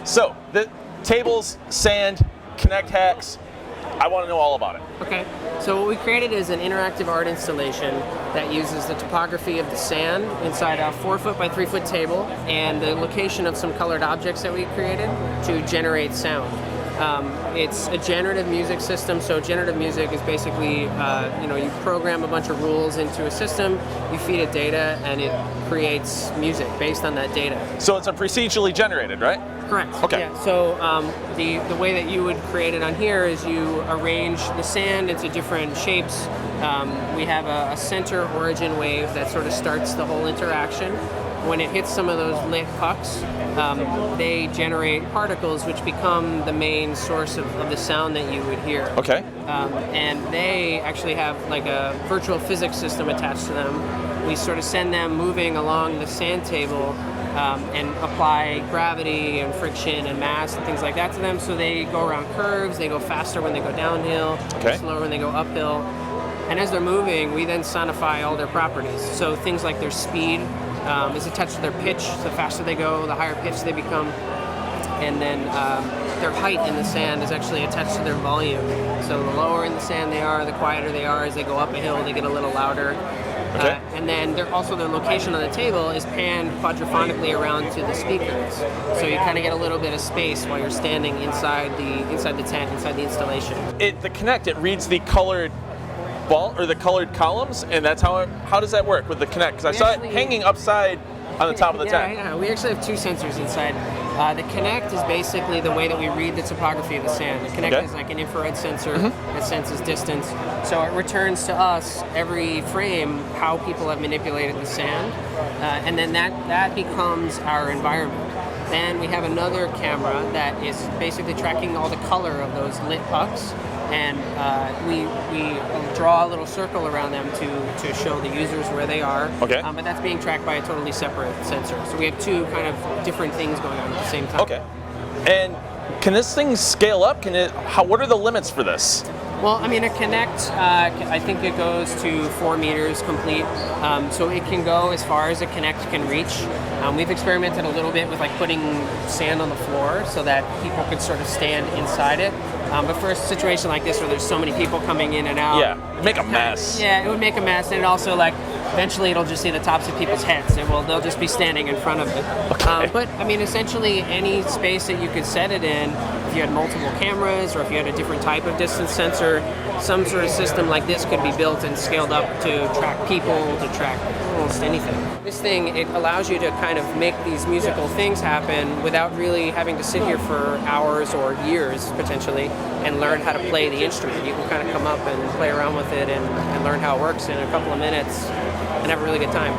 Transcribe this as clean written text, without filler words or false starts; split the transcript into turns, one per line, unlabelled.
So the tables, sand, Connect hacks. I want to know all about it.
Okay, so what we created is an interactive art installation that uses the topography of the sand inside a 4-foot by 3-foot table and the location of some colored objects that we created to generate sound. It's a generative music system, so generative music is basically, you program a bunch of rules into a system, you feed it data, and it creates music based on that data.
So it's a procedurally generated, right?
Correct.
Okay.
Yeah, so the way that you would create it on here is you arrange the sand into different shapes. We have a center origin wave that sort of starts the whole interaction. When it hits some of those lit pucks, they generate particles which become the main source of the sound that you would hear.
Okay.
And they actually have like a virtual physics system attached to them. We sort of send them moving along the sand table and apply gravity and friction and mass and things like that to them, so they go around curves, they go faster when they go downhill, slower when they go uphill. And as they're moving, we then sonify all their properties. So things like their speed is attached to their pitch. The faster they go, the higher pitch they become. And then their height in the sand is actually attached to their volume. So the lower in the sand they are, the quieter they are. As they go up a hill, they get a little louder.
Okay.
And then their location on the table is panned quadraphonically around to the speakers. So you kind of get a little bit of space while you're standing inside the tent, inside the installation.
The Connect, it reads the colored ball or the colored columns, and that's how does that work with the Connect? Because I saw it hanging upside on the top of the tent.
Yeah, we actually have two sensors inside. The Connect is basically the way that we read the topography of the sand. The Connect is like an infrared sensor that senses distance. So it returns to us every frame how people have manipulated the sand, and then that becomes our environment. Then we have another camera that is basically tracking all the color of those lit pucks, and we draw a little circle around them to show the users where they are.
Okay.
But that's being tracked by a totally separate sensor. So we have two kind of different things going on at the same time.
Okay. And can this thing scale up? What are the limits for this?
Well, I mean, a Connect, I think it goes to 4 meters complete, so it can go as far as a Connect can reach. We've experimented a little bit with like putting sand on the floor so that people could sort of stand inside it. But for a situation like this where there's so many people coming in and out,
it'd make a mess.
Yeah, it would make a mess, and it also like eventually it'll just see the tops of people's heads, and they'll just be standing in front of it.
Okay.
But I mean, essentially any space that you could set it in, if you had multiple cameras or if you had a different type of distance sensor, some sort of system like this could be built and scaled up to track people, to track almost anything. This thing, it allows you to kind of make these musical things happen without really having to sit here for hours or years, potentially, and learn how to play the instrument. You can kind of come up and play around with it and learn how it works in a couple of minutes and have a really good time.